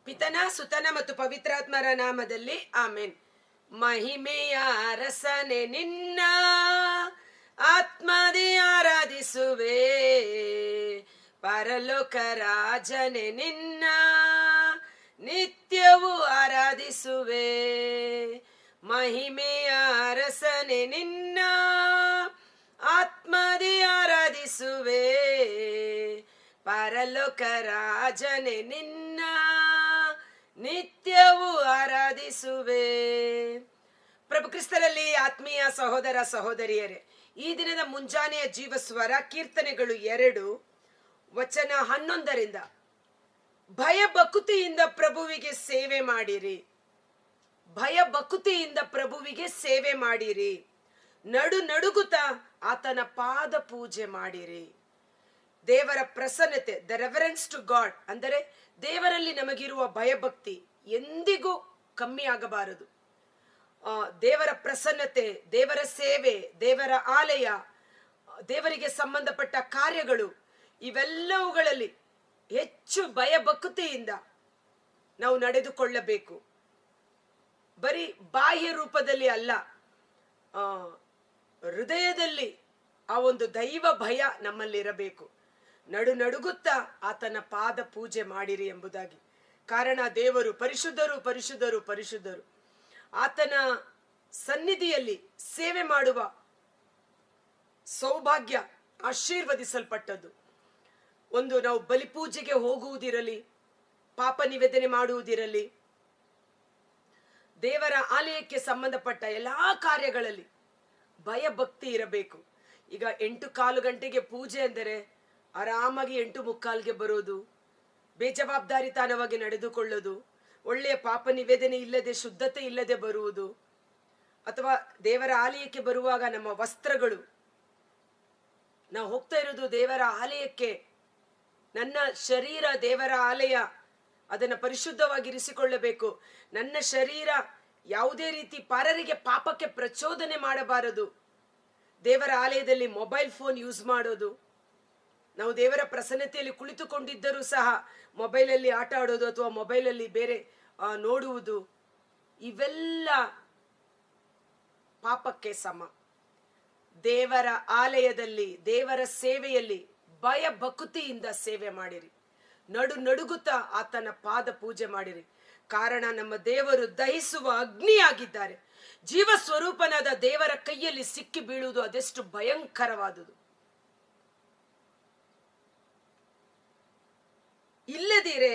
ಪಿತನ ಸುತನ ಮತ್ತು ಪವಿತ್ರಾತ್ಮರ ನಾಮದಲ್ಲಿ ಆಮೇನ್. ಮಹಿಮೆಯ ರಸನೆ ನಿನ್ನ ಆತ್ಮದಿ ಆರಾಧಿಸುವೆ, ಪರಲೋಕ ರಾಜನೆ ನಿನ್ನ ನಿತ್ಯವೂ ಆರಾಧಿಸುವೆ. ಮಹಿಮೆಯ ರಸನೆ ನಿನ್ನ ಆತ್ಮದಿ ಆರಾಧಿಸುವೆ, ಪರಲೋಕ ರಾಜನೆ ನಿನ್ನ ನಿತ್ಯವೂ ಆರಾಧಿಸುವೆ. ಪ್ರಭು ಕ್ರಿಸ್ತರಲ್ಲಿ ಆತ್ಮೀಯ ಸಹೋದರ ಸಹೋದರಿಯರೇ, ಈ ದಿನದ ಮುಂಜಾನೆಯ ಜೀವಸ್ವರ ಕೀರ್ತನೆಗಳು 2 ವಚನ 11ರಿಂದ ಭಯ ಭಕ್ತಿಯಿಂದ ಪ್ರಭುವಿಗೆ ಸೇವೆ ಮಾಡಿರಿ, ಭಯ ಭಕ್ತಿಯಿಂದ ಪ್ರಭುವಿಗೆ ಸೇವೆ ಮಾಡಿರಿ, ನಡು ನಡುಗುತ್ತಾ ಆತನ ಪಾದ ಪೂಜೆ ಮಾಡಿರಿ. ದೇವರ ಪ್ರಸನ್ನತೆ, ದ ರೆವರೆನ್ಸ್ ಟು ಗಾಡ್, ಅಂದರೆ ದೇವರಲ್ಲಿ ನಮಗಿರುವ ಭಯಭಕ್ತಿ ಎಂದಿಗೂ ಕಮ್ಮಿ ಆಗಬಾರದು. ದೇವರ ಪ್ರಸನ್ನತೆ, ದೇವರ ಸೇವೆ, ದೇವರ ಆಲಯ, ದೇವರಿಗೆ ಸಂಬಂಧಪಟ್ಟ ಕಾರ್ಯಗಳು, ಇವೆಲ್ಲವುಗಳಲ್ಲಿ ಹೆಚ್ಚು ಭಯಭಕ್ತಿಯಿಂದ ನಾವು ನಡೆದುಕೊಳ್ಳಬೇಕು. ಬರೀ ಬಾಹ್ಯ ರೂಪದಲ್ಲಿ ಅಲ್ಲ, ಹೃದಯದಲ್ಲಿ ಆ ಒಂದು ದೈವ ಭಯ ನಮ್ಮಲ್ಲಿರಬೇಕು. ನಡು ನಡುಗುತ್ತಾ ಆತನ ಪಾದ ಪೂಜೆ ಮಾಡಿರಿ ಎಂಬುದಾಗಿ. ಕಾರಣ ದೇವರು ಪರಿಶುದ್ಧರು ಪರಿಶುದ್ಧರು ಪರಿಶುದ್ಧರು. ಆತನ ಸನ್ನಿಧಿಯಲ್ಲಿ ಸೇವೆ ಮಾಡುವ ಸೌಭಾಗ್ಯ ಆಶೀರ್ವದಿಸಲ್ಪಟ್ಟದ್ದು. ಒಂದು ನಾವು ಬಲಿಪೂಜೆಗೆ ಹೋಗುವುದಿರಲಿ, ಪಾಪ ನಿವೇದನೆ ಮಾಡುವುದಿರಲಿ, ದೇವರ ಆಲಯಕ್ಕೆ ಸಂಬಂಧಪಟ್ಟ ಎಲ್ಲಾ ಕಾರ್ಯಗಳಲ್ಲಿ ಭಯಭಕ್ತಿ ಇರಬೇಕು. ಈಗ 8:15 ಗಂಟೆಗೆ ಪೂಜೆ ಅಂದರೆ ಆರಾಮಾಗಿ 8:45ಗೆ ಬರೋದು, ಬೇಜವಾಬ್ದಾರಿತನವಾಗಿ ನಡೆದುಕೊಳ್ಳೋದು, ಒಳ್ಳೆಯ ಪಾಪ ನಿವೇದನೆ ಇಲ್ಲದೆ ಶುದ್ಧತೆ ಇಲ್ಲದೆ ಬರುವುದು, ಅಥವಾ ದೇವರ ಆಲಯಕ್ಕೆ ಬರುವಾಗ ನಮ್ಮ ವಸ್ತ್ರಗಳು, ನಾವು ಹೋಗ್ತಾ ಇರೋದು ದೇವರ ಆಲಯಕ್ಕೆ, ನನ್ನ ಶರೀರ ದೇವರ ಆಲಯ, ಅದನ್ನು ಪರಿಶುದ್ಧವಾಗಿರಿಸಿಕೊಳ್ಳಬೇಕು. ನನ್ನ ಶರೀರ ಯಾವುದೇ ರೀತಿ ಪರರಿಗೆ ಪಾಪಕ್ಕೆ ಪ್ರಚೋದನೆ ಮಾಡಬಾರದು. ದೇವರ ಆಲಯದಲ್ಲಿ ಮೊಬೈಲ್ ಫೋನ್ ಯೂಸ್ ಮಾಡೋದು, ನಾವು ದೇವರ ಪ್ರಸನ್ನತೆಯಲ್ಲಿ ಕುಳಿತುಕೊಂಡಿದ್ದರೂ ಸಹ ಮೊಬೈಲಲ್ಲಿ ಆಟ ಆಡೋದು ಅಥವಾ ಮೊಬೈಲಲ್ಲಿ ಬೇರೆ ನೋಡುವುದು, ಇವೆಲ್ಲ ಪಾಪಕ್ಕೆ ಸಮ. ದೇವರ ಆಲಯದಲ್ಲಿ, ದೇವರ ಸೇವೆಯಲ್ಲಿ ಭಯ ಭಕ್ತಿಯಿಂದ ಸೇವೆ ಮಾಡಿರಿ, ನಡು ನಡುಗುತ್ತಾ ಆತನ ಪಾದ ಪೂಜೆ ಮಾಡಿರಿ. ಕಾರಣ ನಮ್ಮ ದೇವರು ದಹಿಸುವ ಅಗ್ನಿಯಾಗಿದ್ದಾರೆ. ಜೀವ ಸ್ವರೂಪನಾದ ದೇವರ ಕೈಯಲ್ಲಿ ಸಿಕ್ಕಿ ಬೀಳುವುದು ಅದೆಷ್ಟು ಭಯಂಕರವಾದುದು. ಇಲ್ಲದಿರೆ